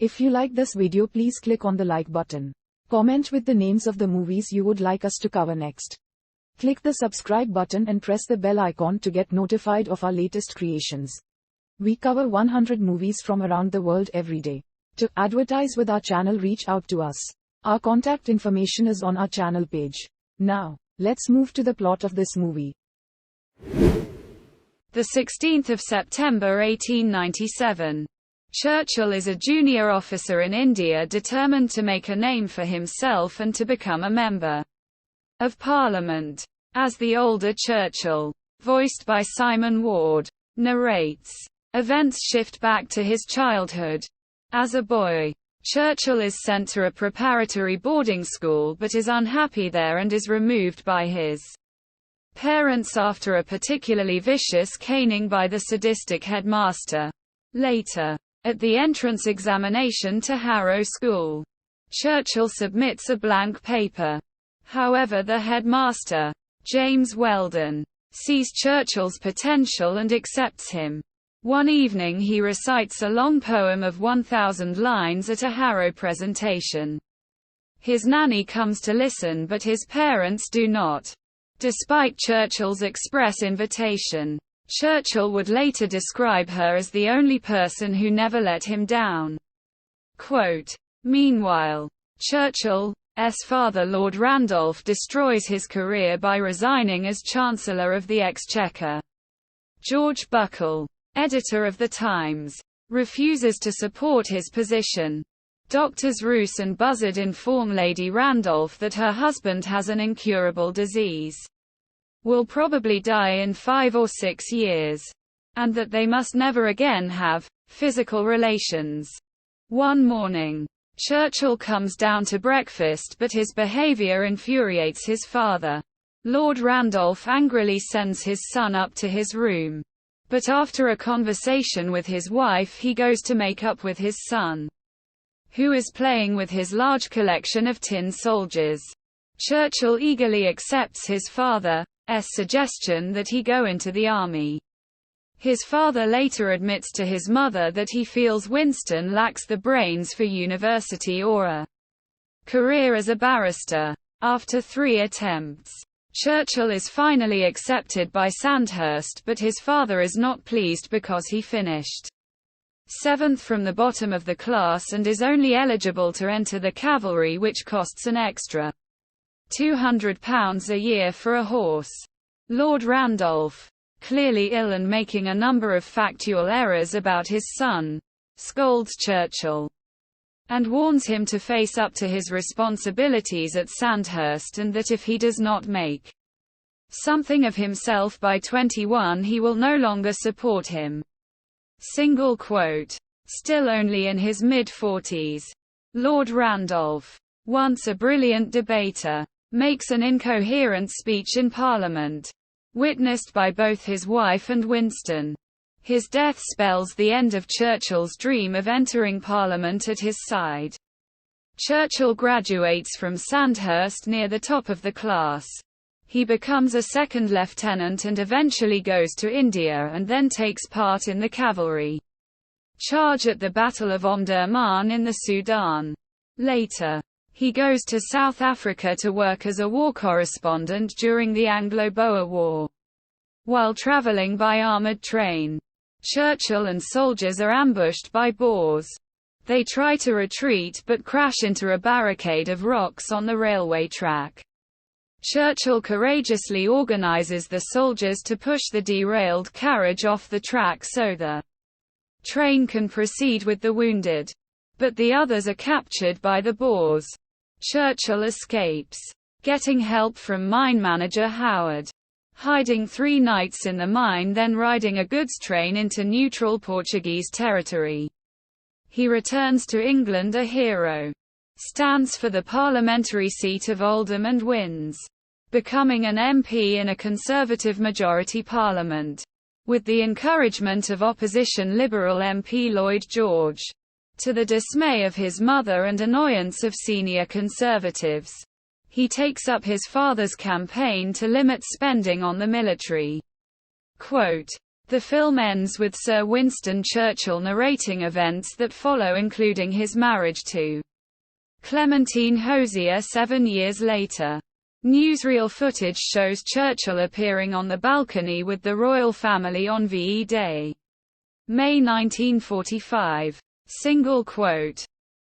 If you like this video, please click on the like button. Comment with the names of the movies you would like us to cover next. Click the subscribe button and press the bell icon to get notified of our latest creations. We cover 100 movies from around the world every day. To advertise with our channel, reach out to us. Our contact information is on our channel page. Now, let's move to the plot of this movie. The 16th of September 1897. Churchill is a junior officer in India determined to make a name for himself and to become a member of Parliament. As the older Churchill, voiced by Simon Ward, narrates, events shift back to his childhood. As a boy, Churchill is sent to a preparatory boarding school but is unhappy there and is removed by his parents after a particularly vicious caning by the sadistic headmaster. Later, at the entrance examination to Harrow School, Churchill submits a blank paper. However, the headmaster, James Weldon, sees Churchill's potential and accepts him. One evening he recites a long poem of 1,000 lines at a Harrow presentation. His nanny comes to listen but his parents do not. Despite Churchill's express invitation, Churchill would later describe her as the only person who never let him down. Quote, meanwhile, Churchill's father Lord Randolph destroys his career by resigning as Chancellor of the Exchequer. George Buckle, editor of The Times, refuses to support his position. Doctors Roos and Buzzard inform Lady Randolph that her husband has an incurable disease, will probably die in 5 or 6 years, and that they must never again have physical relations. One morning, Churchill comes down to breakfast but his behavior infuriates his father. Lord Randolph angrily sends his son up to his room. But after a conversation with his wife he goes to make up with his son, who is playing with his large collection of tin soldiers. Churchill eagerly accepts his father's suggestion that he go into the army. His father later admits to his mother that he feels Winston lacks the brains for university or a career as a barrister. After 3 attempts, Churchill is finally accepted by Sandhurst, but his father is not pleased because he finished 7th from the bottom of the class and is only eligible to enter the cavalry, which costs an extra £200 a year for a horse. Lord Randolph, clearly ill and making a number of factual errors about his son, scolds Churchill and warns him to face up to his responsibilities at Sandhurst and that if he does not make something of himself by 21 he will no longer support him. Single quote. Still only in his mid-40s, Lord Randolph, once a brilliant debater, makes an incoherent speech in Parliament, witnessed by both his wife and Winston. His death spells the end of Churchill's dream of entering Parliament at his side. Churchill graduates from Sandhurst near the top of the class. He becomes a second lieutenant and eventually goes to India and then takes part in the cavalry charge at the Battle of Omdurman in the Sudan. Later, he goes to South Africa to work as a war correspondent during the Anglo-Boer War. While traveling by armored train, Churchill and soldiers are ambushed by Boers. They try to retreat but crash into a barricade of rocks on the railway track. Churchill courageously organizes the soldiers to push the derailed carriage off the track so the train can proceed with the wounded. But the others are captured by the Boers. Churchill escapes, getting help from mine manager Howard, hiding 3 nights in the mine, then riding a goods train into neutral Portuguese territory. He returns to England a hero, stands for the parliamentary seat of Oldham and wins, becoming an MP in a Conservative majority parliament, with the encouragement of opposition Liberal MP Lloyd George, to the dismay of his mother and annoyance of senior Conservatives. He takes up his father's campaign to limit spending on the military. Quote, The film ends with Sir Winston Churchill narrating events that follow, including his marriage to Clementine Hozier 7 years later. Newsreel footage shows Churchill appearing on the balcony with the royal family on VE Day, May 1945. Single quote,